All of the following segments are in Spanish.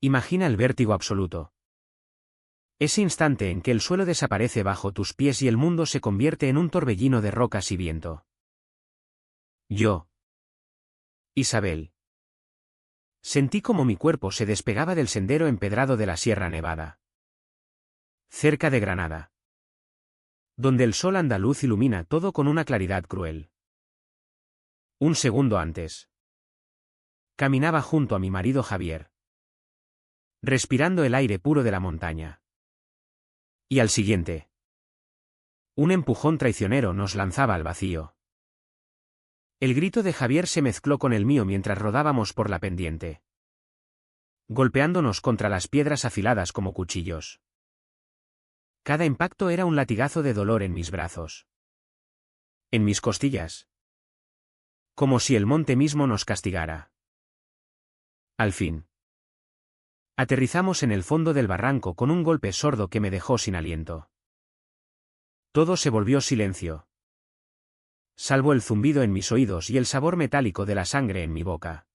Imagina el vértigo absoluto. Ese instante en que el suelo desaparece bajo tus pies y el mundo se convierte en un torbellino de rocas y viento. Yo. Isabel. Sentí como mi cuerpo se despegaba del sendero empedrado de la Sierra Nevada. Cerca de Granada. Donde el sol andaluz ilumina todo con una claridad cruel. Un segundo antes. Caminaba junto a mi marido Javier. Respirando el aire puro de la montaña. Y al siguiente. Un empujón traicionero nos lanzaba al vacío. El grito de Javier se mezcló con el mío mientras rodábamos por la pendiente. Golpeándonos contra las piedras afiladas como cuchillos. Cada impacto era un latigazo de dolor en mis brazos. En mis costillas. Como si el monte mismo nos castigara. Al fin. Aterrizamos en el fondo del barranco con un golpe sordo que me dejó sin aliento. Todo se volvió silencio. Salvo el zumbido en mis oídos y el sabor metálico de la sangre en mi boca.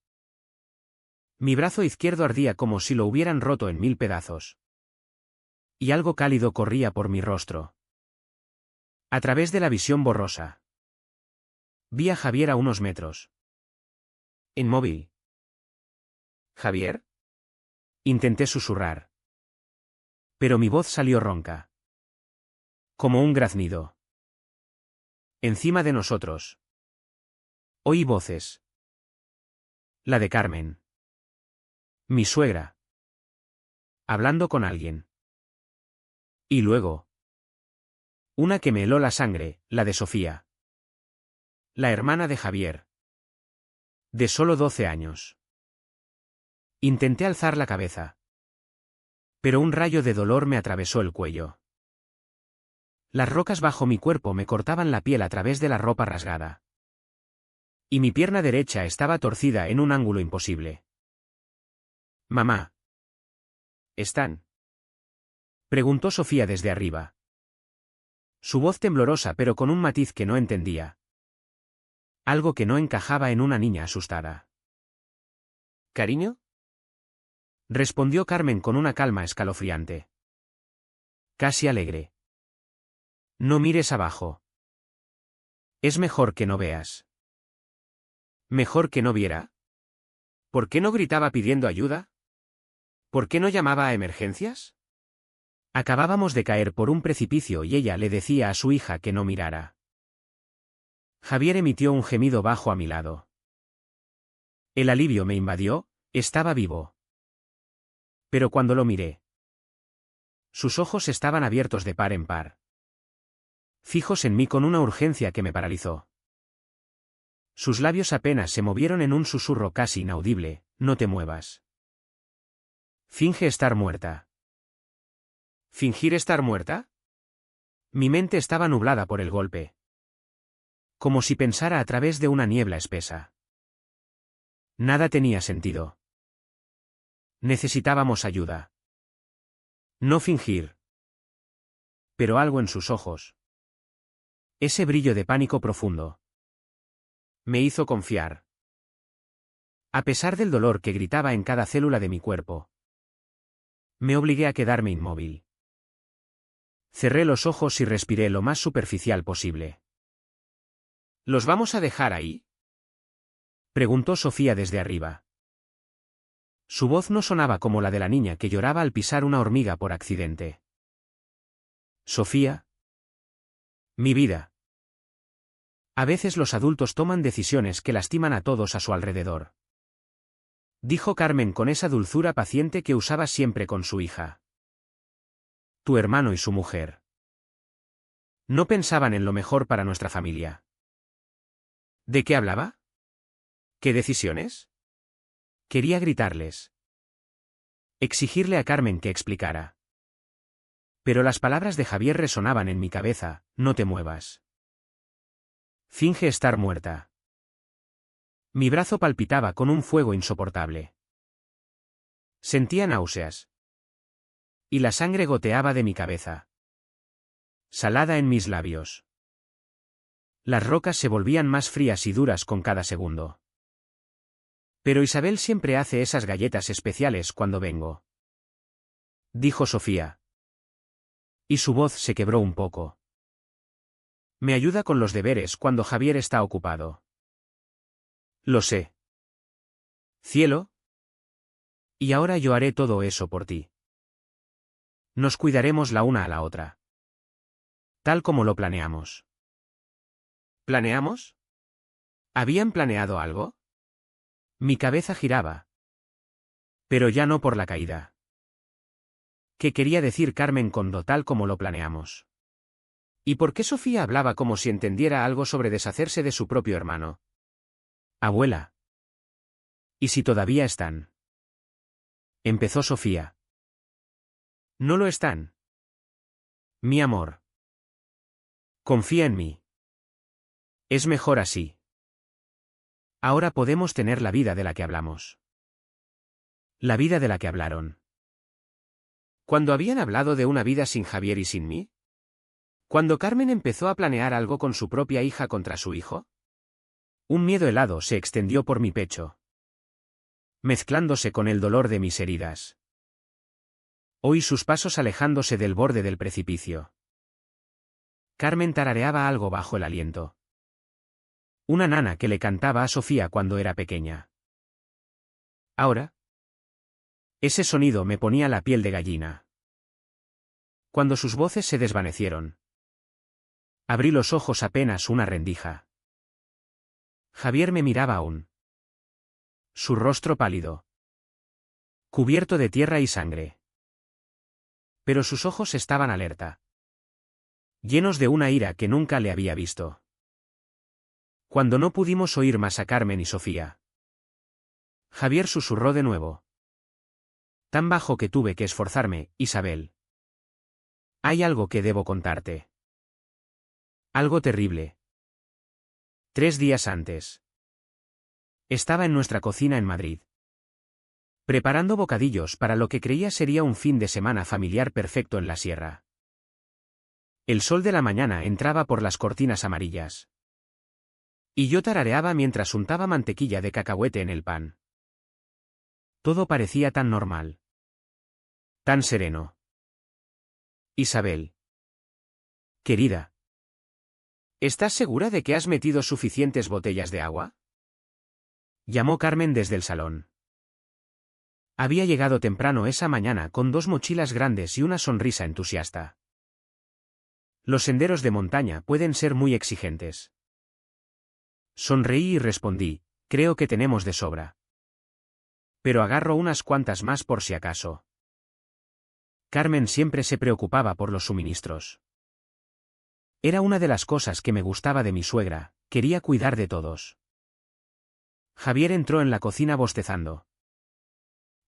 Mi brazo izquierdo ardía como si lo hubieran roto en 1000 pedazos. Y algo cálido corría por mi rostro. A través de la visión borrosa. Vi a Javier a unos metros. Inmóvil. ¿Javier? Intenté susurrar. Pero mi voz salió ronca. Como un graznido. Encima de nosotros. Oí voces. La de Carmen. Mi suegra. Hablando con alguien. Y luego. Una que me heló la sangre, la de Sofía. La hermana de Javier. De solo 12 años. Intenté alzar la cabeza. Pero un rayo de dolor me atravesó el cuello. Las rocas bajo mi cuerpo me cortaban la piel a través de la ropa rasgada. Y mi pierna derecha estaba torcida en un ángulo imposible. Mamá. ¿Están? Preguntó Sofía desde arriba. Su voz temblorosa pero con un matiz que no entendía. Algo que no encajaba en una niña asustada. ¿Cariño? Respondió Carmen con una calma escalofriante. Casi alegre. No mires abajo. Es mejor que no veas. ¿Mejor que no viera? ¿Por qué no gritaba pidiendo ayuda? ¿Por qué no llamaba a emergencias? Acabábamos de caer por un precipicio y ella le decía a su hija que no mirara. Javier emitió un gemido bajo a mi lado. El alivio me invadió, estaba vivo. Pero cuando lo miré, sus ojos estaban abiertos de par en par. Fijos en mí con una urgencia que me paralizó. Sus labios apenas se movieron en un susurro casi inaudible, no te muevas. Finge estar muerta. ¿Fingir estar muerta? Mi mente estaba nublada por el golpe. Como si pensara a través de una niebla espesa. Nada tenía sentido. Necesitábamos ayuda. No fingir. Pero algo en sus ojos. Ese brillo de pánico profundo. Me hizo confiar. A pesar del dolor que gritaba en cada célula de mi cuerpo. Me obligué a quedarme inmóvil. Cerré los ojos y respiré lo más superficial posible. ¿Los vamos a dejar ahí? Preguntó Sofía desde arriba. Su voz no sonaba como la de la niña que lloraba al pisar una hormiga por accidente. Sofía. Mi vida. A veces los adultos toman decisiones que lastiman a todos a su alrededor. Dijo Carmen con esa dulzura paciente que usaba siempre con su hija. Tu hermano y su mujer. No pensaban en lo mejor para nuestra familia. ¿De qué hablaba? ¿Qué decisiones? Quería gritarles. Exigirle a Carmen que explicara. Pero las palabras de Javier resonaban en mi cabeza, no te muevas. Finge estar muerta. Mi brazo palpitaba con un fuego insoportable. Sentía náuseas. Y la sangre goteaba de mi cabeza. Salada en mis labios. Las rocas se volvían más frías y duras con cada segundo. Pero Isabel siempre hace esas galletas especiales cuando vengo, dijo Sofía. Y su voz se quebró un poco. Me ayuda con los deberes cuando Javier está ocupado. Lo sé. Cielo. Y ahora yo haré todo eso por ti. Nos cuidaremos la una a la otra. Tal como lo planeamos. ¿Planeamos? ¿Habían planeado algo? Mi cabeza giraba. Pero ya no por la caída. ¿Qué quería decir Carmen con lo tal como lo planeamos? ¿Y por qué Sofía hablaba como si entendiera algo sobre deshacerse de su propio hermano? Abuela. ¿Y si todavía están? Empezó Sofía. No lo están. Mi amor. Confía en mí. Es mejor así. Ahora podemos tener la vida de la que hablamos. La vida de la que hablaron. ¿Cuándo habían hablado de una vida sin Javier y sin mí? ¿Cuando Carmen empezó a planear algo con su propia hija contra su hijo? Un miedo helado se extendió por mi pecho, mezclándose con el dolor de mis heridas. Oí sus pasos alejándose del borde del precipicio. Carmen tarareaba algo bajo el aliento. Una nana que le cantaba a Sofía cuando era pequeña. Ahora. Ese sonido me ponía la piel de gallina. Cuando sus voces se desvanecieron. Abrí los ojos apenas una rendija. Javier me miraba aún. Su rostro pálido. Cubierto de tierra y sangre. Pero sus ojos estaban alerta. Llenos de una ira que nunca le había visto. Cuando no pudimos oír más a Carmen y Sofía. Javier susurró de nuevo. Tan bajo que tuve que esforzarme, Isabel. Hay algo que debo contarte. Algo terrible. 3 días antes. Estaba en nuestra cocina en Madrid. Preparando bocadillos para lo que creía sería un fin de semana familiar perfecto en la sierra. El sol de la mañana entraba por las cortinas amarillas. Y yo tarareaba mientras untaba mantequilla de cacahuete en el pan. Todo parecía tan normal. Tan sereno. Isabel. Querida. ¿Estás segura de que has metido suficientes botellas de agua? Llamó Carmen desde el salón. Había llegado temprano esa mañana con 2 mochilas grandes y una sonrisa entusiasta. Los senderos de montaña pueden ser muy exigentes. Sonreí y respondí, creo que tenemos de sobra. Pero agarro unas cuantas más por si acaso. Carmen siempre se preocupaba por los suministros. Era una de las cosas que me gustaba de mi suegra, quería cuidar de todos. Javier entró en la cocina bostezando,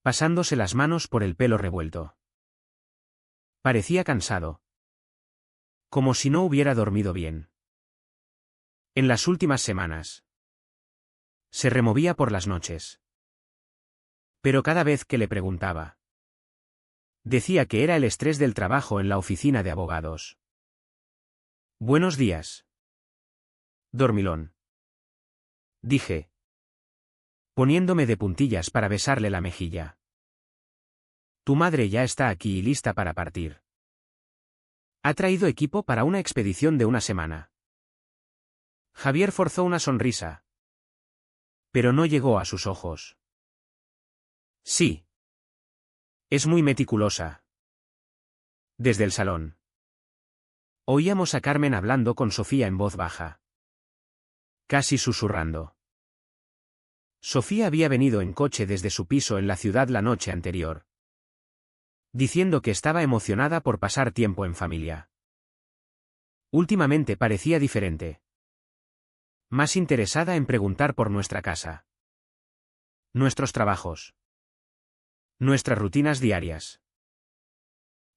pasándose las manos por el pelo revuelto. Parecía cansado. Como si no hubiera dormido bien. En las últimas semanas. Se removía por las noches. Pero cada vez que le preguntaba, decía que era el estrés del trabajo en la oficina de abogados. Buenos días. Dormilón. Dije, poniéndome de puntillas para besarle la mejilla. Tu madre ya está aquí y lista para partir. Ha traído equipo para una expedición de una semana. Javier forzó una sonrisa. Pero no llegó a sus ojos. Sí. Es muy meticulosa. Desde el salón. Oíamos a Carmen hablando con Sofía en voz baja. Casi susurrando. Sofía había venido en coche desde su piso en la ciudad la noche anterior. Diciendo que estaba emocionada por pasar tiempo en familia. Últimamente parecía diferente. Más interesada en preguntar por nuestra casa. Nuestros trabajos. Nuestras rutinas diarias.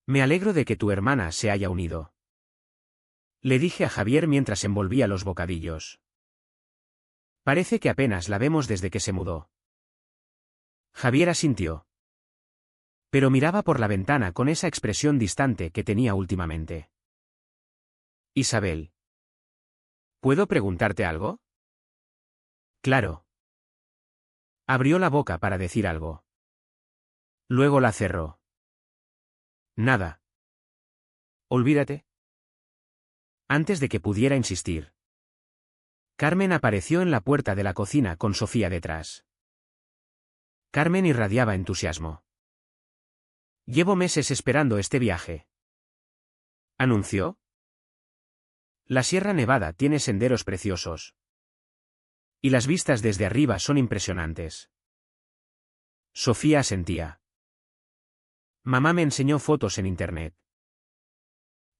Me alegro de que tu hermana se haya unido. Le dije a Javier mientras envolvía los bocadillos. Parece que apenas la vemos desde que se mudó. Javier asintió. Pero miraba por la ventana con esa expresión distante que tenía últimamente. Isabel. ¿Puedo preguntarte algo? Claro. Abrió la boca para decir algo. Luego la cerró. Nada. Olvídate. Antes de que pudiera insistir, Carmen apareció en la puerta de la cocina con Sofía detrás. Carmen irradiaba entusiasmo. Llevo meses esperando este viaje, anunció. La Sierra Nevada tiene senderos preciosos. Y las vistas desde arriba son impresionantes. Sofía asentía. Mamá me enseñó fotos en internet.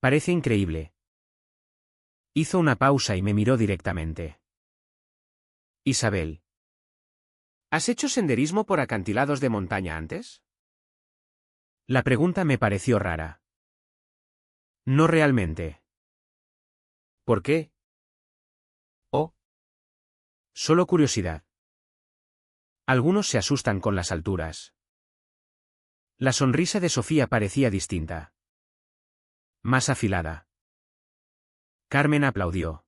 Parece increíble. Hizo una pausa y me miró directamente. Isabel. ¿Has hecho senderismo por acantilados de montaña antes? La pregunta me pareció rara. No realmente. ¿Por qué? Oh. Solo curiosidad. Algunos se asustan con las alturas. La sonrisa de Sofía parecía distinta. Más afilada. Carmen aplaudió.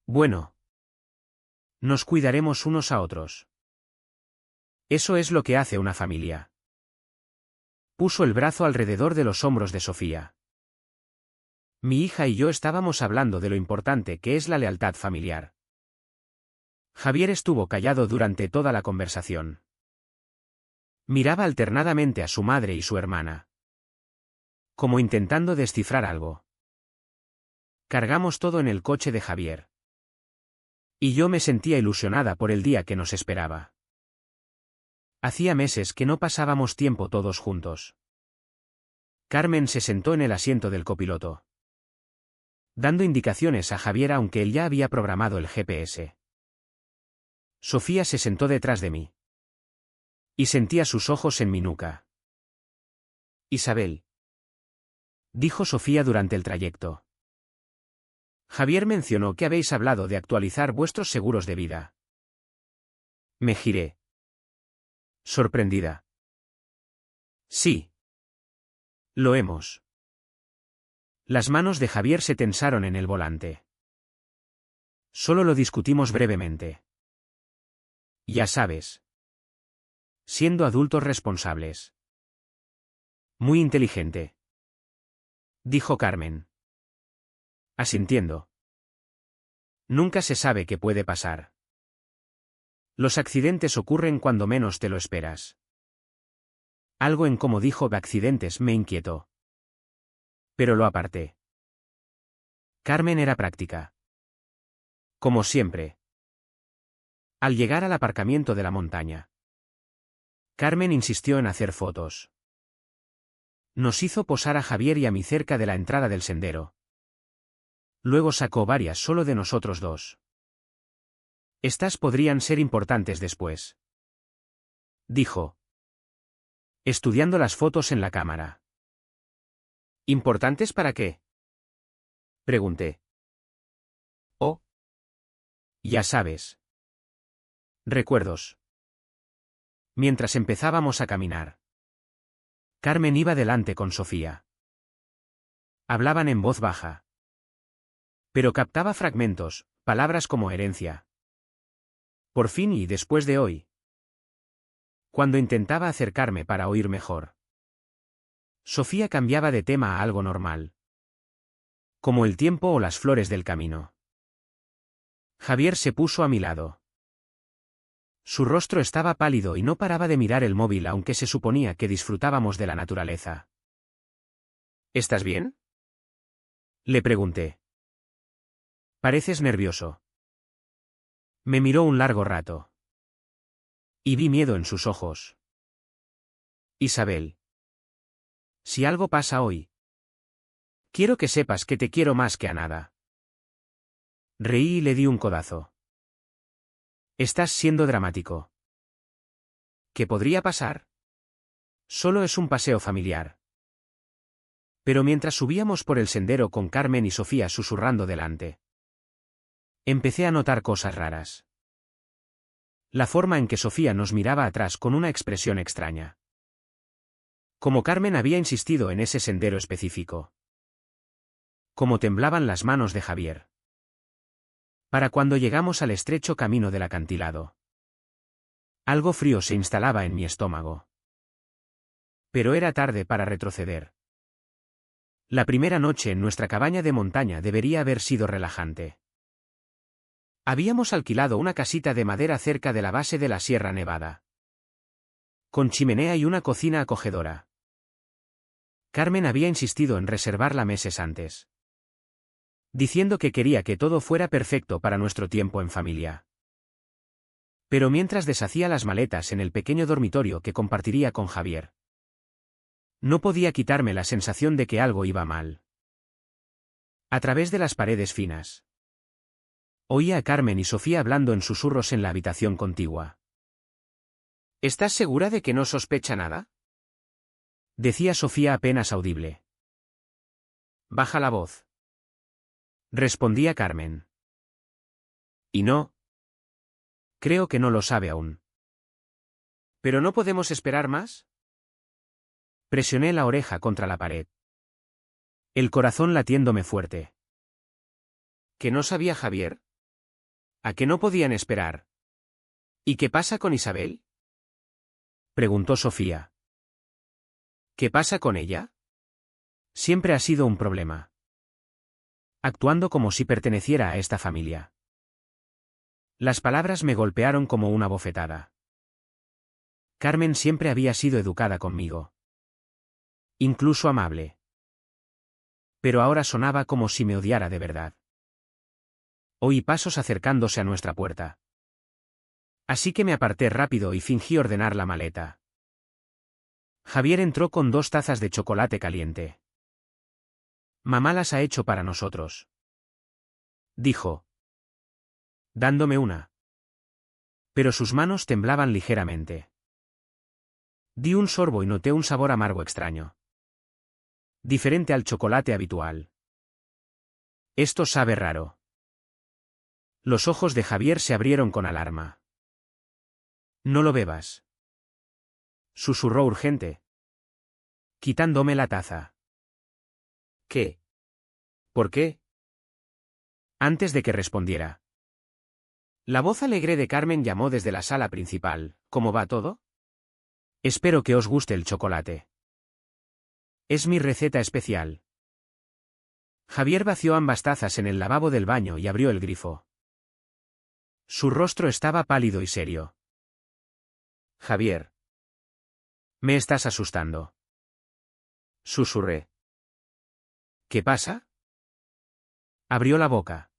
Bueno. Nos cuidaremos unos a otros. Eso es lo que hace una familia. Puso el brazo alrededor de los hombros de Sofía. Mi hija y yo estábamos hablando de lo importante que es la lealtad familiar. Javier estuvo callado durante toda la conversación. Miraba alternadamente a su madre y su hermana, como intentando descifrar algo. Cargamos todo en el coche de Javier. Y yo me sentía ilusionada por el día que nos esperaba. Hacía meses que no pasábamos tiempo todos juntos. Carmen se sentó en el asiento del copiloto, dando indicaciones a Javier aunque él ya había programado el GPS. Sofía se sentó detrás de mí. Y sentía sus ojos en mi nuca. Isabel. Dijo Sofía durante el trayecto. Javier mencionó que habéis hablado de actualizar vuestros seguros de vida. Me giré. Sorprendida. Sí. Lo hemos. Las manos de Javier se tensaron en el volante. Solo lo discutimos brevemente. Ya sabes. Siendo adultos responsables. Muy inteligente. Dijo Carmen. Asintiendo. Nunca se sabe qué puede pasar. Los accidentes ocurren cuando menos te lo esperas. Algo en cómo dijo accidentes me inquietó. Pero lo aparté. Carmen era práctica. Como siempre. Al llegar al aparcamiento de la montaña, Carmen insistió en hacer fotos. Nos hizo posar a Javier y a mí cerca de la entrada del sendero. Luego sacó varias solo de nosotros dos. Estas podrían ser importantes después. Dijo. Estudiando las fotos en la cámara. ¿Importantes para qué? Pregunté. Oh. Ya sabes. Recuerdos. Mientras empezábamos a caminar, Carmen iba delante con Sofía. Hablaban en voz baja. Pero captaba fragmentos, palabras como herencia. Por fin y después de hoy. Cuando intentaba acercarme para oír mejor, Sofía cambiaba de tema a algo normal. Como el tiempo o las flores del camino. Javier se puso a mi lado. Su rostro estaba pálido y no paraba de mirar el móvil aunque se suponía que disfrutábamos de la naturaleza. ¿Estás bien? Le pregunté. Pareces nervioso. Me miró un largo rato. Y vi miedo en sus ojos. Isabel. Si algo pasa hoy, quiero que sepas que te quiero más que a nada. Reí y le di un codazo. Estás siendo dramático. ¿Qué podría pasar? Solo es un paseo familiar. Pero mientras subíamos por el sendero con Carmen y Sofía susurrando delante, empecé a notar cosas raras. La forma en que Sofía nos miraba atrás con una expresión extraña. Como Carmen había insistido en ese sendero específico. Como temblaban las manos de Javier. Para cuando llegamos al estrecho camino del acantilado. Algo frío se instalaba en mi estómago. Pero era tarde para retroceder. La primera noche en nuestra cabaña de montaña debería haber sido relajante. Habíamos alquilado una casita de madera cerca de la base de la Sierra Nevada, con chimenea y una cocina acogedora. Carmen había insistido en reservarla meses antes, diciendo que quería que todo fuera perfecto para nuestro tiempo en familia. Pero mientras deshacía las maletas en el pequeño dormitorio que compartiría con Javier, no podía quitarme la sensación de que algo iba mal. A través de las paredes finas, oía a Carmen y Sofía hablando en susurros en la habitación contigua. ¿Estás segura de que no sospecha nada?, decía Sofía apenas audible. Baja la voz, respondía Carmen. Y no. Creo que no lo sabe aún. ¿Pero no podemos esperar más? Presioné la oreja contra la pared, el corazón latiéndome fuerte. ¿Que no sabía Javier? ¿A que no podían esperar? ¿Y qué pasa con Isabel?, preguntó Sofía. ¿Qué pasa con ella? Siempre ha sido un problema, actuando como si perteneciera a esta familia. Las palabras me golpearon como una bofetada. Carmen siempre había sido educada conmigo, incluso amable. Pero ahora sonaba como si me odiara de verdad. Oí pasos acercándose a nuestra puerta. Así que me aparté rápido y fingí ordenar la maleta. Javier entró con 2 tazas de chocolate caliente. Mamá las ha hecho para nosotros, dijo, dándome una. Pero sus manos temblaban ligeramente. Di un sorbo y noté un sabor amargo extraño, diferente al chocolate habitual. Esto sabe raro. Los ojos de Javier se abrieron con alarma. No lo bebas, susurró urgente, quitándome la taza. ¿Qué? ¿Por qué? Antes de que respondiera, la voz alegre de Carmen llamó desde la sala principal. ¿Cómo va todo? Espero que os guste el chocolate. Es mi receta especial. Javier vació ambas tazas en el lavabo del baño y abrió el grifo. Su rostro estaba pálido y serio. Javier. Me estás asustando, susurré. ¿Qué pasa? Abrió la boca.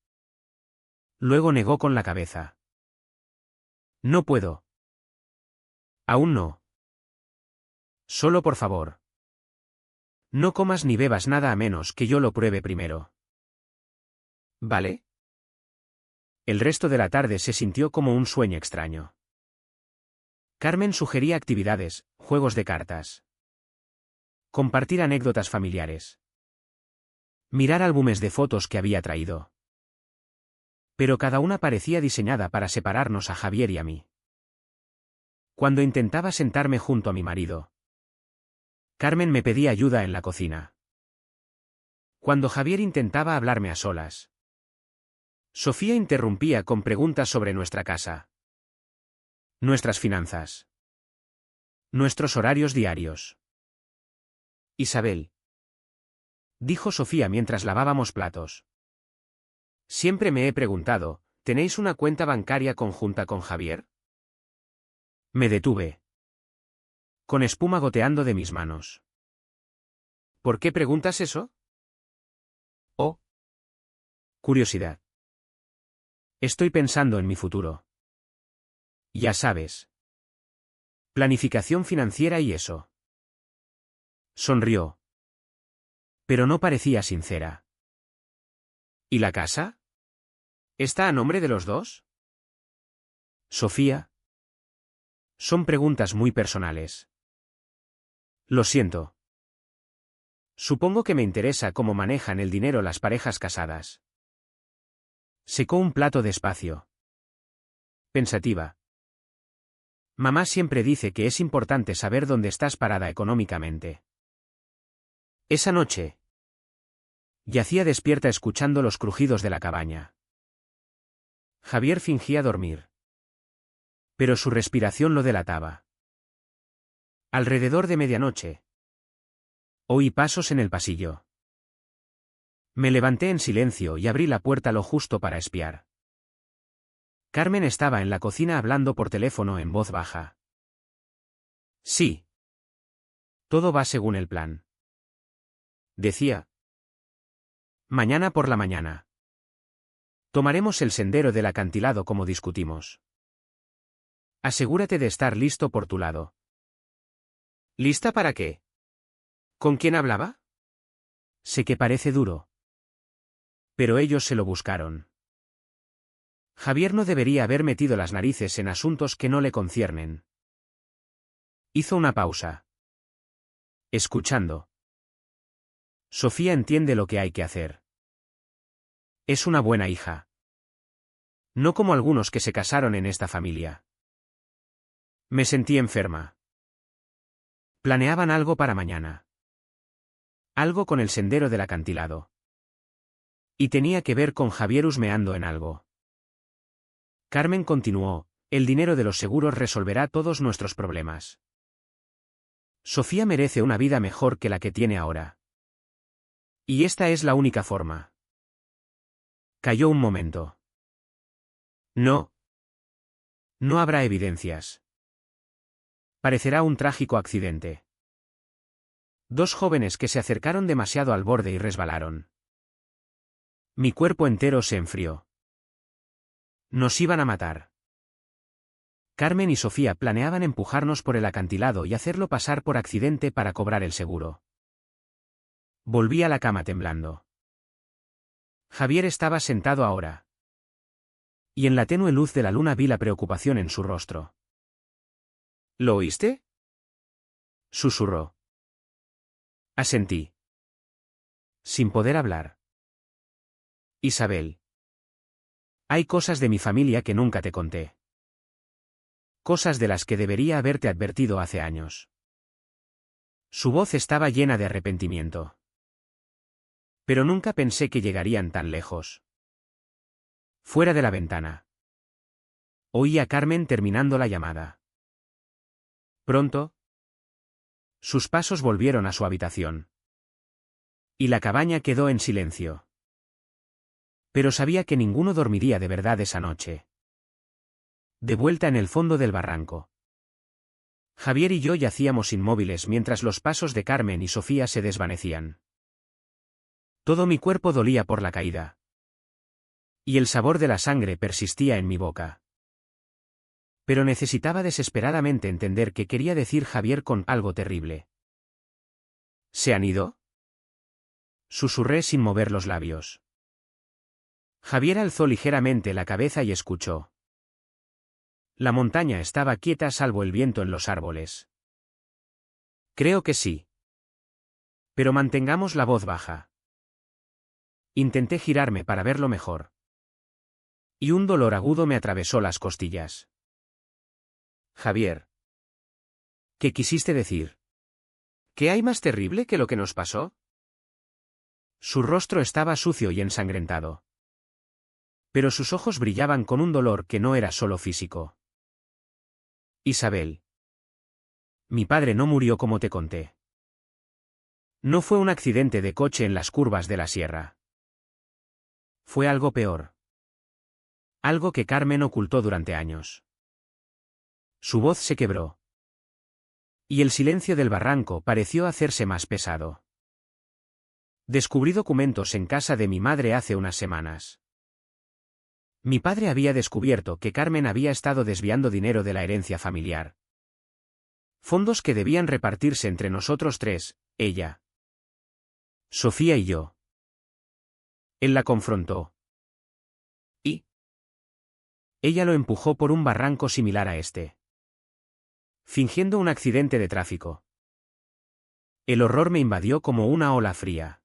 Luego negó con la cabeza. No puedo. Aún no. Solo por favor. No comas ni bebas nada a menos que yo lo pruebe primero. ¿Vale? El resto de la tarde se sintió como un sueño extraño. Carmen sugería actividades, juegos de cartas, compartir anécdotas familiares, mirar álbumes de fotos que había traído. Pero cada una parecía diseñada para separarnos a Javier y a mí. Cuando intentaba sentarme junto a mi marido, Carmen me pedía ayuda en la cocina. Cuando Javier intentaba hablarme a solas, Sofía interrumpía con preguntas sobre nuestra casa, nuestras finanzas, nuestros horarios diarios. Isabel, dijo Sofía mientras lavábamos platos. Siempre me he preguntado, ¿tenéis una cuenta bancaria conjunta con Javier? Me detuve, con espuma goteando de mis manos. ¿Por qué preguntas eso? Oh. Curiosidad. Estoy pensando en mi futuro. Ya sabes. Planificación financiera y eso. Sonrió. Pero no parecía sincera. ¿Y la casa? ¿Está a nombre de los dos? Sofía. Son preguntas muy personales. Lo siento. Supongo que me interesa cómo manejan el dinero las parejas casadas. Secó un plato despacio. Pensativa. Mamá siempre dice que es importante saber dónde estás parada económicamente. Esa noche, yacía despierta escuchando los crujidos de la cabaña. Javier fingía dormir. Pero su respiración lo delataba. Alrededor de medianoche. Oí pasos en el pasillo. Me levanté en silencio y abrí la puerta lo justo para espiar. Carmen estaba en la cocina hablando por teléfono en voz baja. Sí. Todo va según el plan. Decía. Mañana por la mañana. Tomaremos el sendero del acantilado como discutimos. Asegúrate de estar listo por tu lado. ¿Lista para qué? ¿Con quién hablaba? Sé que parece duro. Pero ellos se lo buscaron. Javier no debería haber metido las narices en asuntos que no le conciernen. Hizo una pausa. Escuchando. Sofía entiende lo que hay que hacer. Es una buena hija. No como algunos que se casaron en esta familia. Me sentí enferma. Planeaban algo para mañana. Algo con el sendero del acantilado. Y tenía que ver con Javier husmeando en algo. Carmen continuó, el dinero de los seguros resolverá todos nuestros problemas. Sofía merece una vida mejor que la que tiene ahora. Y esta es la única forma. Calló un momento. No. No habrá evidencias. Parecerá un trágico accidente. Dos jóvenes que se acercaron demasiado al borde y resbalaron. Mi cuerpo entero se enfrió. Nos iban a matar. Carmen y Sofía planeaban empujarnos por el acantilado y hacerlo pasar por accidente para cobrar el seguro. Volví a la cama temblando. Javier estaba sentado ahora. Y en la tenue luz de la luna vi la preocupación en su rostro. ¿Lo oíste? Susurró. Asentí. Sin poder hablar. Isabel. Hay cosas de mi familia que nunca te conté. Cosas de las que debería haberte advertido hace años. Su voz estaba llena de arrepentimiento. Pero nunca pensé que llegarían tan lejos. Fuera de la ventana. Oí a Carmen terminando la llamada. Pronto. Sus pasos volvieron a su habitación. Y la cabaña quedó en silencio. Pero sabía que ninguno dormiría de verdad esa noche. De vuelta en el fondo del barranco. Javier y yo yacíamos inmóviles mientras los pasos de Carmen y Sofía se desvanecían. Todo mi cuerpo dolía por la caída. Y el sabor de la sangre persistía en mi boca. Pero necesitaba desesperadamente entender qué quería decir Javier con algo terrible. ¿Se han ido? Susurré sin mover los labios. Javier alzó ligeramente la cabeza y escuchó. La montaña estaba quieta salvo el viento en los árboles. Creo que sí. Pero mantengamos la voz baja. Intenté girarme para verlo mejor. Y un dolor agudo me atravesó las costillas. Javier. ¿Qué quisiste decir? ¿Qué hay más terrible que lo que nos pasó? Su rostro estaba sucio y ensangrentado. Pero sus ojos brillaban con un dolor que no era solo físico. Isabel. Mi padre no murió como te conté. No fue un accidente de coche en las curvas de la sierra. Fue algo peor. Algo que Carmen ocultó durante años. Su voz se quebró. Y el silencio del barranco pareció hacerse más pesado. Descubrí documentos en casa de mi madre hace unas semanas. Mi padre había descubierto que Carmen había estado desviando dinero de la herencia familiar. Fondos que debían repartirse entre nosotros tres, ella, Sofía y yo. Él la confrontó. Y ella lo empujó por un barranco similar a este. Fingiendo un accidente de tráfico. El horror me invadió como una ola fría.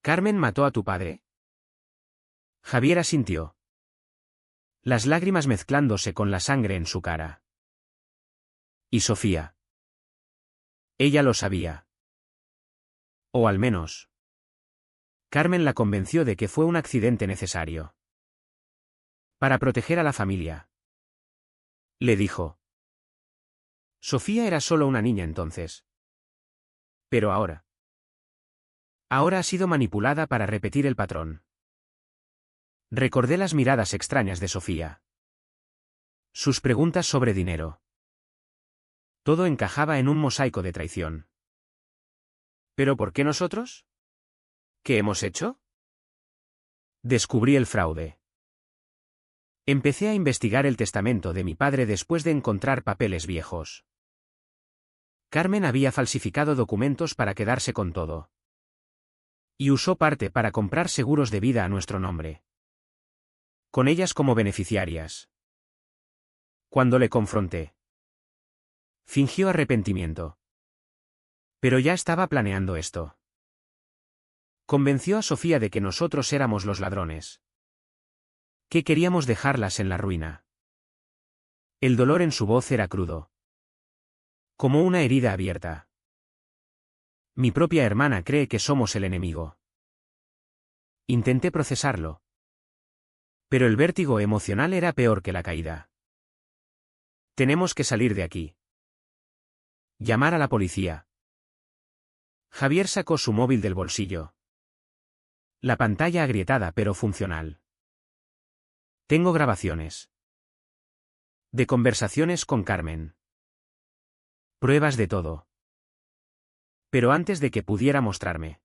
¿Carmen mató a tu padre? Javier asintió. Las lágrimas mezclándose con la sangre en su cara. ¿Y Sofía? Ella lo sabía. O al menos. Carmen la convenció de que fue un accidente necesario. Para proteger a la familia. le dijo. Sofía era solo una niña entonces. Pero ahora. Ahora ha sido manipulada para repetir el patrón. Recordé las miradas extrañas de Sofía. Sus preguntas sobre dinero. Todo encajaba en un mosaico de traición. ¿Pero por qué nosotros? ¿Qué hemos hecho? Descubrí el fraude. Empecé a investigar el testamento de mi padre después de encontrar papeles viejos. Carmen había falsificado documentos para quedarse con todo. Y usó parte para comprar seguros de vida a nuestro nombre. Con ellas como beneficiarias. Cuando le confronté, fingió arrepentimiento. Pero ya estaba planeando esto. Convenció a Sofía de que nosotros éramos los ladrones. Que queríamos dejarlas en la ruina. El dolor en su voz era crudo. Como una herida abierta. Mi propia hermana cree que somos el enemigo. Intenté procesarlo. Pero el vértigo emocional era peor que la caída. Tenemos que salir de aquí. Llamar a la policía. Javier sacó su móvil del bolsillo. La pantalla agrietada pero funcional. Tengo grabaciones. De conversaciones con Carmen. Pruebas de todo. Pero antes de que pudiera mostrarme,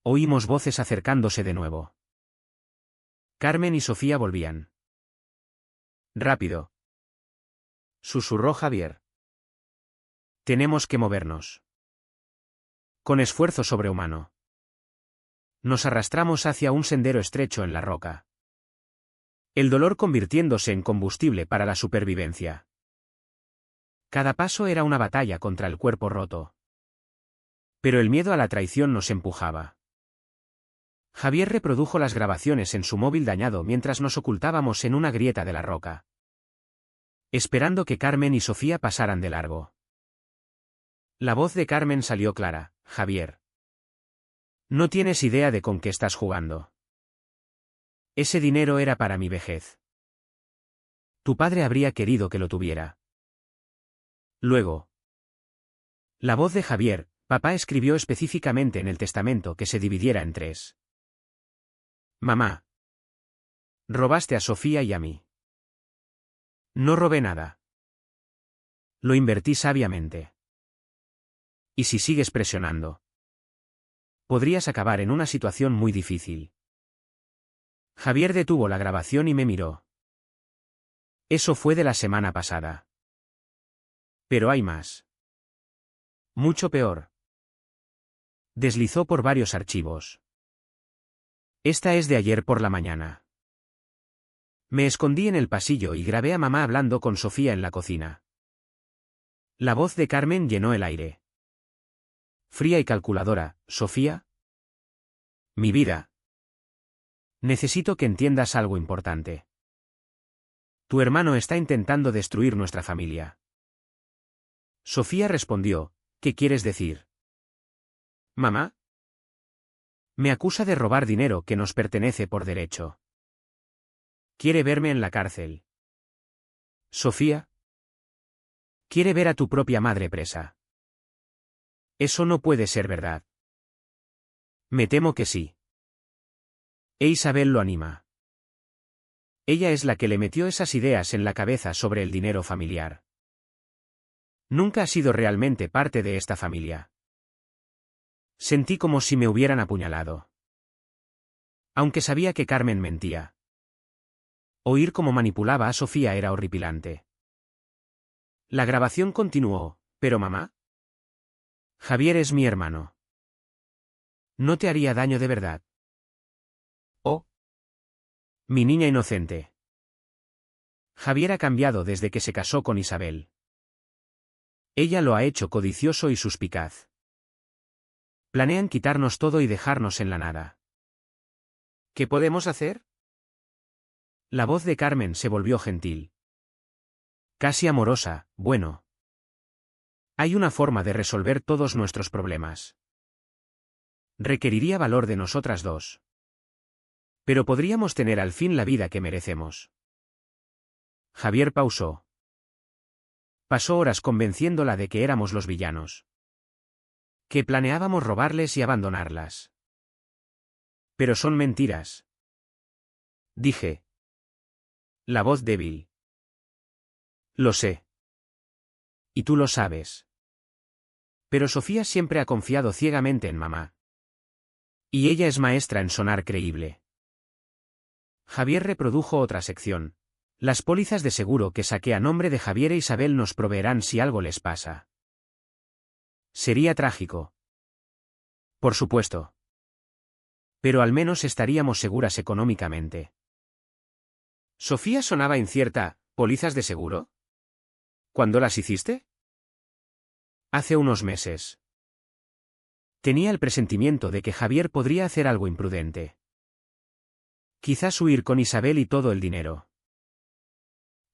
oímos voces acercándose de nuevo. Carmen y Sofía volvían. Rápido. Susurró Javier. Tenemos que movernos. Con esfuerzo sobrehumano. Nos arrastramos hacia un sendero estrecho en la roca. El dolor convirtiéndose en combustible para la supervivencia. Cada paso era una batalla contra el cuerpo roto. Pero el miedo a la traición nos empujaba. Javier reprodujo las grabaciones en su móvil dañado mientras nos ocultábamos en una grieta de la roca. Esperando que Carmen y Sofía pasaran de largo. La voz de Carmen salió clara. Javier. No tienes idea de con qué estás jugando. Ese dinero era para mi vejez. Tu padre habría querido que lo tuviera. Luego. La voz de Javier. Papá escribió específicamente en el testamento que se dividiera en 3. Mamá. Robaste a Sofía y a mí. No robé nada. Lo invertí sabiamente. ¿Y si sigues presionando? Podrías acabar en una situación muy difícil. Javier detuvo la grabación y me miró. Eso fue de la semana pasada. Pero hay más. Mucho peor. Deslizó por varios archivos. Esta es de ayer por la mañana. Me escondí en el pasillo y grabé a mamá hablando con Sofía en la cocina. La voz de Carmen llenó el aire. Fría y calculadora. ¿Sofía? Mi vida. Necesito que entiendas algo importante. Tu hermano está intentando destruir nuestra familia. Sofía respondió, ¿qué quieres decir? ¿Mamá? Me acusa de robar dinero que nos pertenece por derecho. Quiere verme en la cárcel. ¿Sofía? Quiere ver a tu propia madre presa. Eso no puede ser verdad. Me temo que sí. E Isabel lo anima. Ella es la que le metió esas ideas en la cabeza sobre el dinero familiar. Nunca ha sido realmente parte de esta familia. Sentí como si me hubieran apuñalado. Aunque sabía que Carmen mentía. Oír cómo manipulaba a Sofía era horripilante. La grabación continuó, ¿pero mamá? Javier es mi hermano. No te haría daño de verdad. Oh. Mi niña inocente. Javier ha cambiado desde que se casó con Isabel. Ella lo ha hecho codicioso y suspicaz. Planean quitarnos todo y dejarnos en la nada. ¿Qué podemos hacer? La voz de Carmen se volvió gentil. Casi amorosa, bueno. Hay una forma de resolver todos nuestros problemas. Requeriría valor de nosotras dos. Pero podríamos tener al fin la vida que merecemos. Javier pausó. Pasó horas convenciéndola de que éramos los villanos. Que planeábamos robarles y abandonarlas. Pero son mentiras. Dije. La voz débil. Lo sé. Y tú lo sabes. Pero Sofía siempre ha confiado ciegamente en mamá. Y ella es maestra en sonar creíble. Javier reprodujo otra sección. Las pólizas de seguro que saqué a nombre de Javier e Isabel nos proveerán si algo les pasa. Sería trágico. Por supuesto. Pero al menos estaríamos seguras económicamente. Sofía sonaba incierta. ¿Pólizas de seguro? ¿Cuándo las hiciste? Hace unos meses. Tenía el presentimiento de que Javier podría hacer algo imprudente. Quizás huir con Isabel y todo el dinero.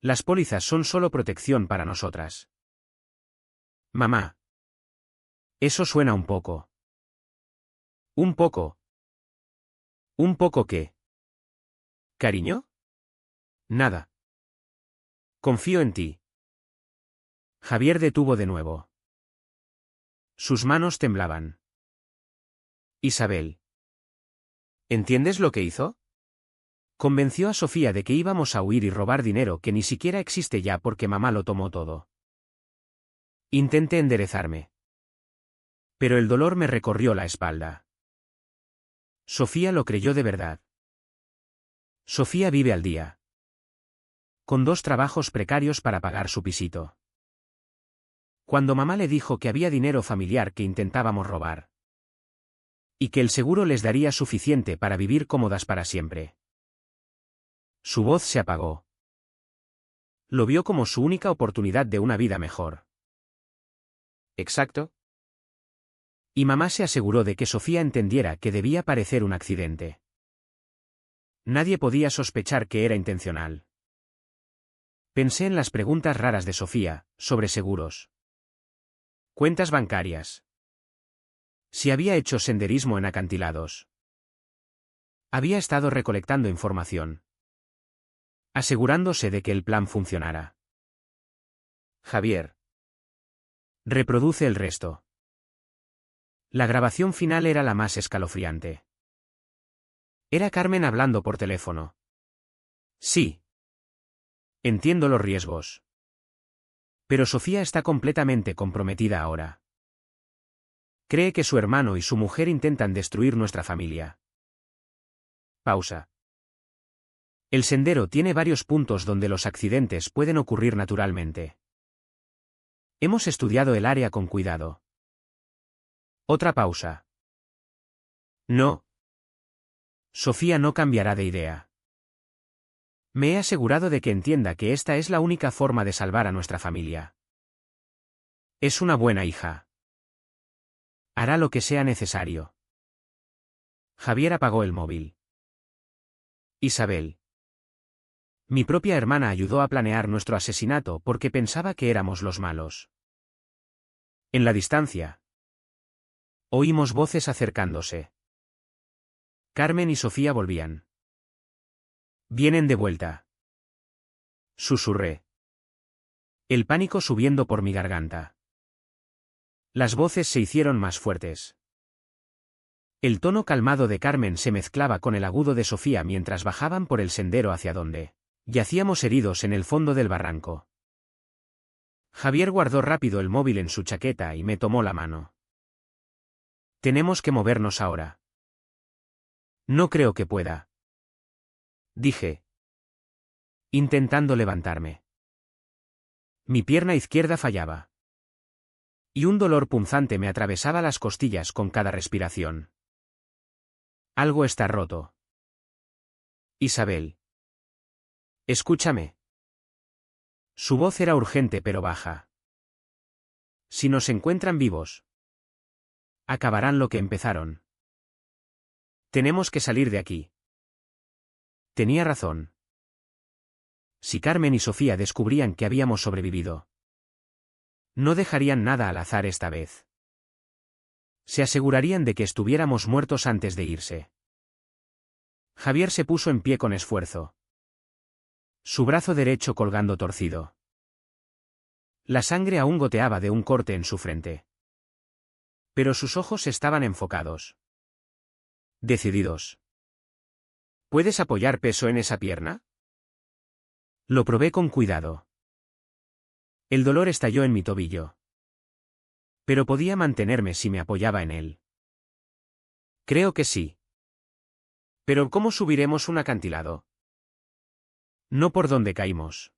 Las pólizas son solo protección para nosotras. Mamá. Eso suena un poco. ¿Un poco? ¿Un poco qué? ¿Cariño? Nada. Confío en ti. Javier detuvo de nuevo. Sus manos temblaban. Isabel. ¿Entiendes lo que hizo? Convenció a Sofía de que íbamos a huir y robar dinero que ni siquiera existe ya porque mamá lo tomó todo. Intenté enderezarme. Pero el dolor me recorrió la espalda. Sofía lo creyó de verdad. Sofía vive al día. Con 2 trabajos precarios para pagar su pisito. Cuando mamá le dijo que había dinero familiar que intentábamos robar. Y que el seguro les daría suficiente para vivir cómodas para siempre. Su voz se apagó. Lo vio como su única oportunidad de una vida mejor. Exacto. Y mamá se aseguró de que Sofía entendiera que debía parecer un accidente. Nadie podía sospechar que era intencional. Pensé en las preguntas raras de Sofía, sobre seguros. Cuentas bancarias. Si había hecho senderismo en acantilados. Había estado recolectando información. Asegurándose de que el plan funcionara. Javier. Reproduce el resto. La grabación final era la más escalofriante. Era Carmen hablando por teléfono. Sí. Entiendo los riesgos. Pero Sofía está completamente comprometida ahora. Cree que su hermano y su mujer intentan destruir nuestra familia. Pausa. El sendero tiene varios puntos donde los accidentes pueden ocurrir naturalmente. Hemos estudiado el área con cuidado. Otra pausa. No. Sofía no cambiará de idea. Me he asegurado de que entienda que esta es la única forma de salvar a nuestra familia. Es una buena hija. Hará lo que sea necesario. Javier apagó el móvil. Isabel. Mi propia hermana ayudó a planear nuestro asesinato porque pensaba que éramos los malos. En la distancia. Oímos voces acercándose. Carmen y Sofía volvían. Vienen de vuelta. Susurré. El pánico subiendo por mi garganta. Las voces se hicieron más fuertes. El tono calmado de Carmen se mezclaba con el agudo de Sofía mientras bajaban por el sendero hacia donde yacíamos heridos en el fondo del barranco. Javier guardó rápido el móvil en su chaqueta y me tomó la mano. Tenemos que movernos ahora. No creo que pueda. Dije. Intentando levantarme. Mi pierna izquierda fallaba. Y un dolor punzante me atravesaba las costillas con cada respiración. Algo está roto. Isabel. Escúchame. Su voz era urgente pero baja. Si nos encuentran vivos, acabarán lo que empezaron. Tenemos que salir de aquí. Tenía razón. Si Carmen y Sofía descubrían que habíamos sobrevivido, no dejarían nada al azar esta vez. Se asegurarían de que estuviéramos muertos antes de irse. Javier se puso en pie con esfuerzo. Su brazo derecho colgando torcido. La sangre aún goteaba de un corte en su frente. Pero sus ojos estaban enfocados. Decididos. ¿Puedes apoyar peso en esa pierna? Lo probé con cuidado. El dolor estalló en mi tobillo. Pero podía mantenerme si me apoyaba en él. Creo que sí. Pero ¿cómo subiremos un acantilado? No por donde caímos.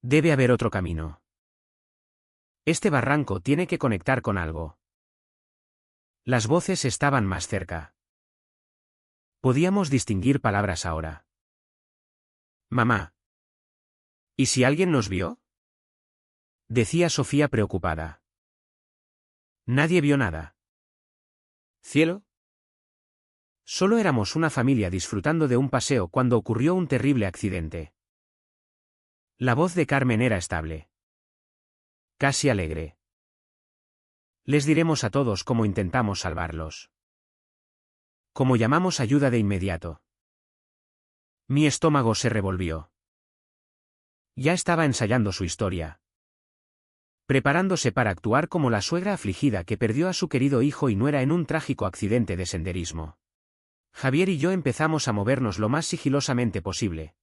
Debe haber otro camino. Este barranco tiene que conectar con algo. Las voces estaban más cerca. Podíamos distinguir palabras ahora. Mamá. ¿Y si alguien nos vio? Decía Sofía preocupada. Nadie vio nada. ¿Cielo? Solo éramos una familia disfrutando de un paseo cuando ocurrió un terrible accidente. La voz de Carmen era estable. Casi alegre. Les diremos a todos cómo intentamos salvarlos. Cómo llamamos ayuda de inmediato. Mi estómago se revolvió. Ya estaba ensayando su historia. Preparándose para actuar como la suegra afligida que perdió a su querido hijo y nuera en un trágico accidente de senderismo. Javier y yo empezamos a movernos lo más sigilosamente posible.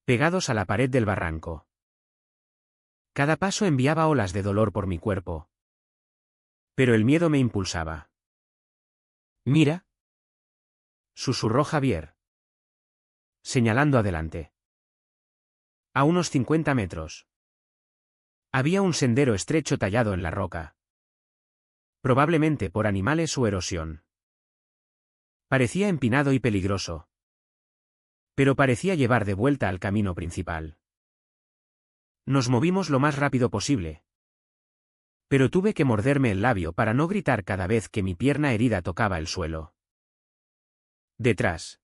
Pegados a la pared del barranco. Cada paso enviaba olas de dolor por mi cuerpo. Pero el miedo me impulsaba. Mira. Susurró Javier. Señalando adelante. A unos 50 metros. Había un sendero estrecho tallado en la roca. Probablemente por animales o erosión. Parecía empinado y peligroso. Pero parecía llevar de vuelta al camino principal. Nos movimos lo más rápido posible. Pero tuve que morderme el labio para no gritar cada vez que mi pierna herida tocaba el suelo. Detrás.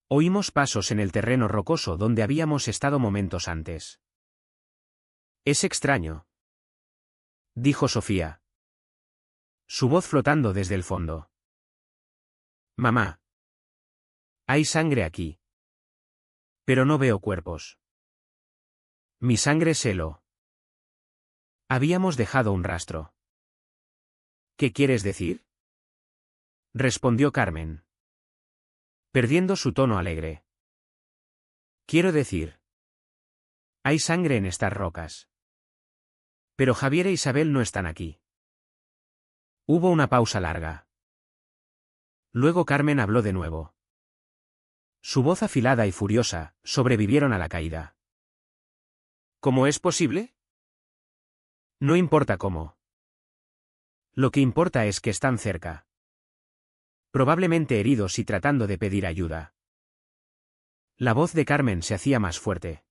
Oímos pasos en el terreno rocoso donde habíamos estado momentos antes. Es extraño, dijo Sofía. Su voz flotando desde el fondo. Mamá. Hay sangre aquí. Pero no veo cuerpos. Mi sangre se heló. Habíamos dejado un rastro. ¿Qué quieres decir? Respondió Carmen. Perdiendo su tono alegre. Quiero decir. Hay sangre en estas rocas. Pero Javier e Isabel no están aquí. Hubo una pausa larga. Luego Carmen habló de nuevo. Su voz afilada y furiosa, sobrevivieron a la caída. ¿Cómo es posible? No importa cómo. Lo que importa es que están cerca. Probablemente heridos y tratando de pedir ayuda. La voz de Carmen se hacía más fuerte.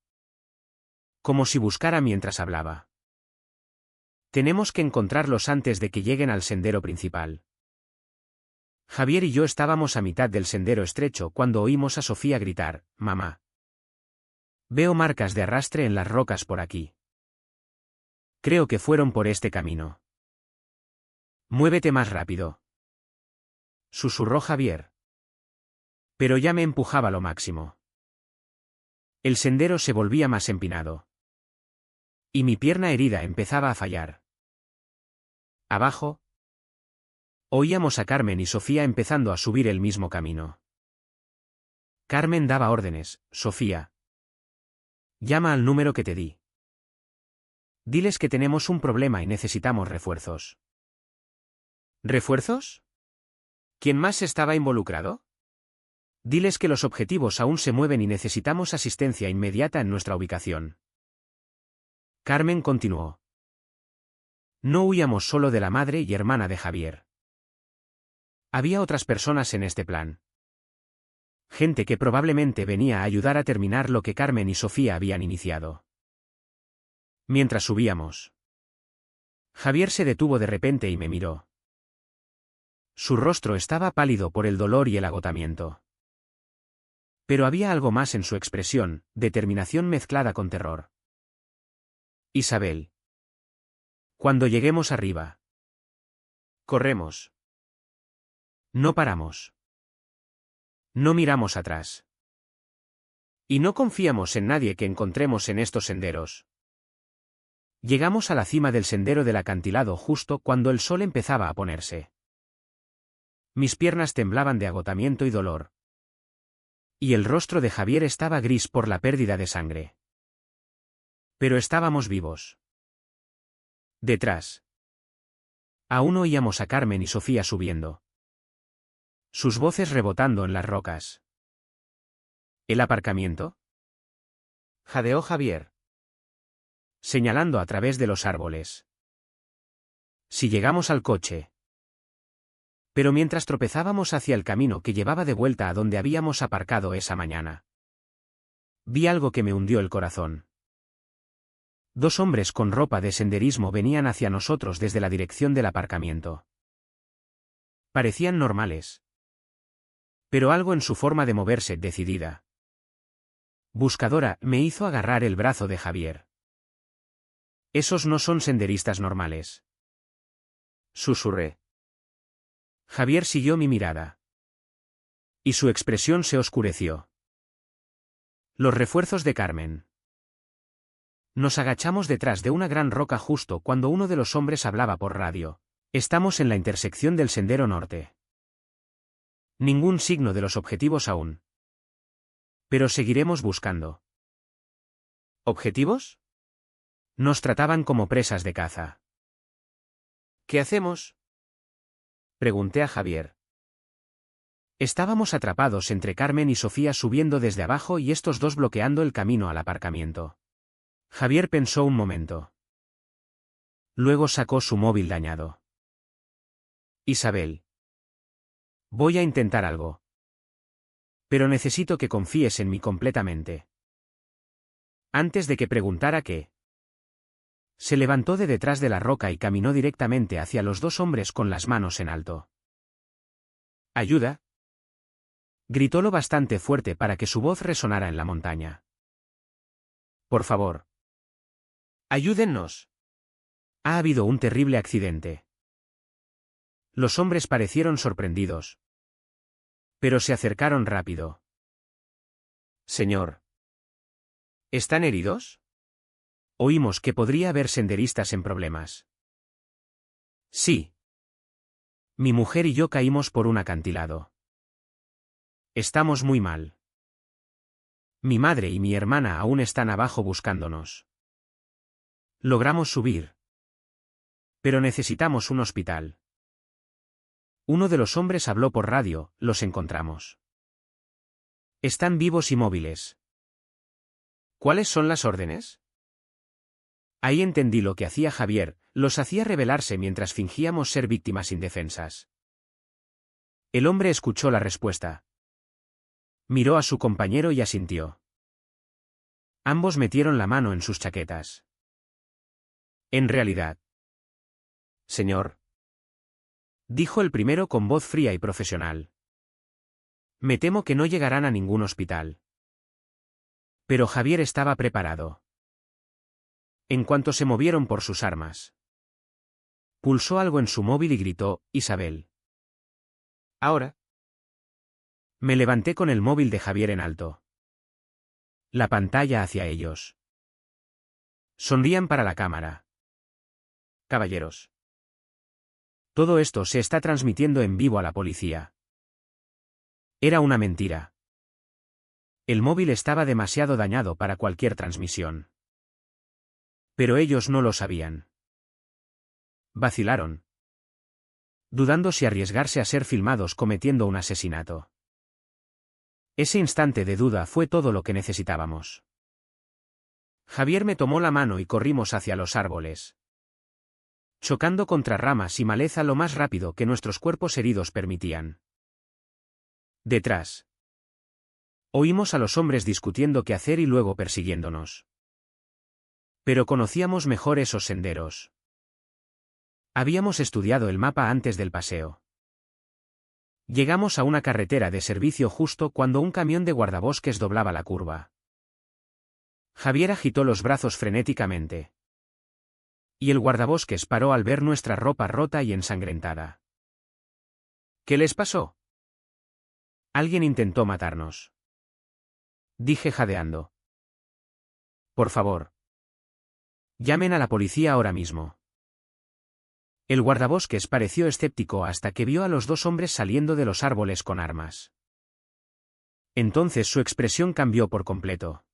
Como si buscara mientras hablaba. Tenemos que encontrarlos antes de que lleguen al sendero principal. Javier y yo estábamos a mitad del sendero estrecho cuando oímos a Sofía gritar, «Mamá. Veo marcas de arrastre en las rocas por aquí. Creo que fueron por este camino». «Muévete más rápido», susurró Javier. Pero ya me empujaba lo máximo. El sendero se volvía más empinado. Y mi pierna herida empezaba a fallar. Abajo. Oíamos a Carmen y Sofía empezando a subir el mismo camino. Carmen daba órdenes, Sofía. Llama al número que te di. Diles que tenemos un problema y necesitamos refuerzos. ¿Refuerzos? ¿Quién más estaba involucrado? Diles que los objetivos aún se mueven y necesitamos asistencia inmediata en nuestra ubicación. Carmen continuó. No huíamos solo de la madre y hermana de Javier. Había otras personas en este plan. Gente que probablemente venía a ayudar a terminar lo que Carmen y Sofía habían iniciado. Mientras subíamos. Javier se detuvo de repente y me miró. Su rostro estaba pálido por el dolor y el agotamiento. Pero había algo más en su expresión, determinación mezclada con terror. Isabel. Cuando lleguemos arriba. Corremos. No paramos. No miramos atrás. Y no confiamos en nadie que encontremos en estos senderos. Llegamos a la cima del sendero del acantilado justo cuando el sol empezaba a ponerse. Mis piernas temblaban de agotamiento y dolor. Y el rostro de Javier estaba gris por la pérdida de sangre. Pero estábamos vivos. Detrás. Aún oíamos a Carmen y Sofía subiendo. Sus voces rebotando en las rocas. ¿El aparcamiento? Jadeó Javier, señalando a través de los árboles. Si llegamos al coche. Pero mientras tropezábamos hacia el camino que llevaba de vuelta a donde habíamos aparcado esa mañana, vi algo que me hundió el corazón. Dos hombres con ropa de senderismo venían hacia nosotros desde la dirección del aparcamiento. Parecían normales. Pero algo en su forma de moverse decidida, buscadora, me hizo agarrar el brazo de Javier. Esos no son senderistas normales. Susurré. Javier siguió mi mirada. Y su expresión se oscureció. Los refuerzos de Carmen. Nos agachamos detrás de una gran roca justo cuando uno de los hombres hablaba por radio. Estamos en la intersección del sendero norte. Ningún signo de los objetivos aún. Pero seguiremos buscando. ¿Objetivos? Nos trataban como presas de caza. ¿Qué hacemos? Pregunté a Javier. Estábamos atrapados entre Carmen y Sofía subiendo desde abajo y estos dos bloqueando el camino al aparcamiento. Javier pensó un momento. Luego sacó su móvil dañado. Isabel. Voy a intentar algo. Pero necesito que confíes en mí completamente. Antes de que preguntara qué. Se levantó de detrás de la roca y caminó directamente hacia los dos hombres con las manos en alto. ¿Ayuda? Gritó lo bastante fuerte para que su voz resonara en la montaña. Por favor. Ayúdennos. Ha habido un terrible accidente. Los hombres parecieron sorprendidos. Pero se acercaron rápido. Señor. ¿Están heridos? Oímos que podría haber senderistas en problemas. Sí. Mi mujer y yo caímos por un acantilado. Estamos muy mal. Mi madre y mi hermana aún están abajo buscándonos. Logramos subir. Pero necesitamos un hospital. Uno de los hombres habló por radio, los encontramos. Están vivos y móviles. ¿Cuáles son las órdenes? Ahí entendí lo que hacía Javier, los hacía rebelarse mientras fingíamos ser víctimas indefensas. El hombre escuchó la respuesta. Miró a su compañero y asintió. Ambos metieron la mano en sus chaquetas. En realidad. Señor. Dijo el primero con voz fría y profesional. Me temo que no llegarán a ningún hospital. Pero Javier estaba preparado. En cuanto se movieron por sus armas. Pulsó algo en su móvil y gritó, Isabel. Ahora. Me levanté con el móvil de Javier en alto. La pantalla hacia ellos. Sonrían para la cámara. Caballeros. Todo esto se está transmitiendo en vivo a la policía. Era una mentira. El móvil estaba demasiado dañado para cualquier transmisión. Pero ellos no lo sabían. Vacilaron. Dudando si arriesgarse a ser filmados cometiendo un asesinato. Ese instante de duda fue todo lo que necesitábamos. Javier me tomó la mano y corrimos hacia los árboles. Chocando contra ramas y maleza lo más rápido que nuestros cuerpos heridos permitían. Detrás. Oímos a los hombres discutiendo qué hacer y luego persiguiéndonos. Pero conocíamos mejor esos senderos. Habíamos estudiado el mapa antes del paseo. Llegamos a una carretera de servicio justo cuando un camión de guardabosques doblaba la curva. Javier agitó los brazos frenéticamente. Y el guardabosques paró al ver nuestra ropa rota y ensangrentada. ¿Qué les pasó? Alguien intentó matarnos. Dije jadeando. Por favor. Llamen a la policía ahora mismo. El guardabosques pareció escéptico hasta que vio a los dos hombres saliendo de los árboles con armas. Entonces su expresión cambió por completo.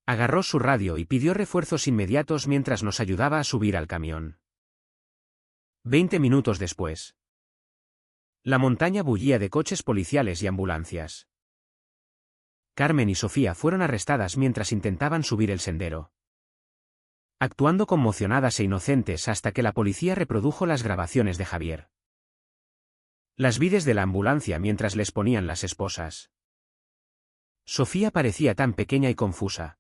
Agarró su radio y pidió refuerzos inmediatos mientras nos ayudaba a subir al camión. 20 minutos después. La montaña bullía de coches policiales y ambulancias. Carmen y Sofía fueron arrestadas mientras intentaban subir el sendero, actuando conmocionadas e inocentes hasta que la policía reprodujo las grabaciones de Javier. Las vi desde la ambulancia mientras les ponían las esposas. Sofía parecía tan pequeña y confusa.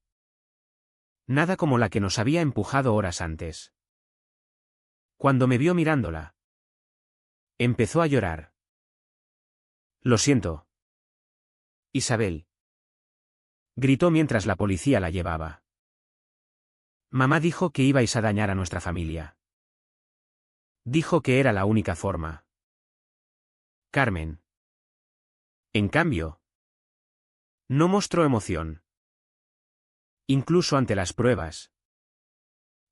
Nada como la que nos había empujado horas antes. Cuando me vio mirándola, empezó a llorar. Lo siento, Isabel, gritó mientras la policía la llevaba. Mamá dijo que ibais a dañar a nuestra familia. Dijo que era la única forma. Carmen, en cambio, no mostró emoción. Incluso ante las pruebas.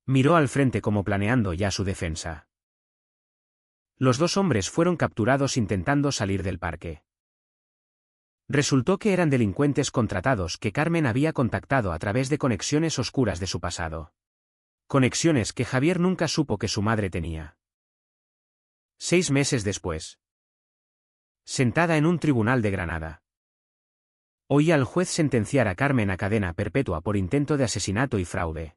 Miró al frente como planeando ya su defensa. Los dos hombres fueron capturados intentando salir del parque. Resultó que eran delincuentes contratados que Carmen había contactado a través de conexiones oscuras de su pasado. Conexiones que Javier nunca supo que su madre tenía. 6 meses después. Sentada en un tribunal de Granada. Oía al juez sentenciar a Carmen a cadena perpetua por intento de asesinato y fraude.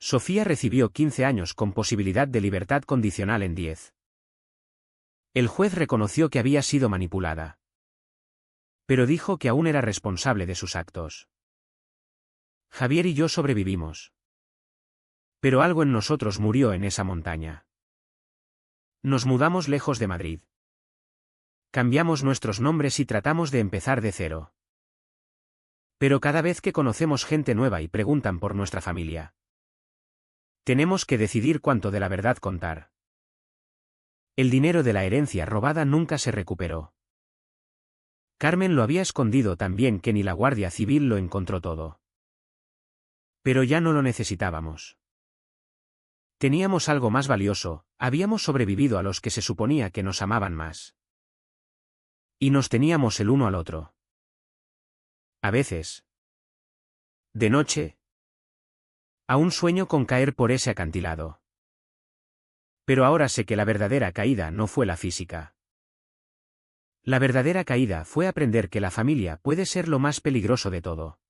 Sofía recibió 15 años con posibilidad de libertad condicional en 10. El juez reconoció que había sido manipulada, pero dijo que aún era responsable de sus actos. Javier y yo sobrevivimos. Pero algo en nosotros murió en esa montaña. Nos mudamos lejos de Madrid. Cambiamos nuestros nombres y tratamos de empezar de cero. Pero cada vez que conocemos gente nueva y preguntan por nuestra familia, tenemos que decidir cuánto de la verdad contar. El dinero de la herencia robada nunca se recuperó. Carmen lo había escondido tan bien que ni la Guardia Civil lo encontró todo. Pero ya no lo necesitábamos. Teníamos algo más valioso, habíamos sobrevivido a los que se suponía que nos amaban más. Y nos teníamos el uno al otro. A veces. De noche. Aún sueño con caer por ese acantilado. Pero ahora sé que la verdadera caída no fue la física. La verdadera caída fue aprender que la familia puede ser lo más peligroso de todo.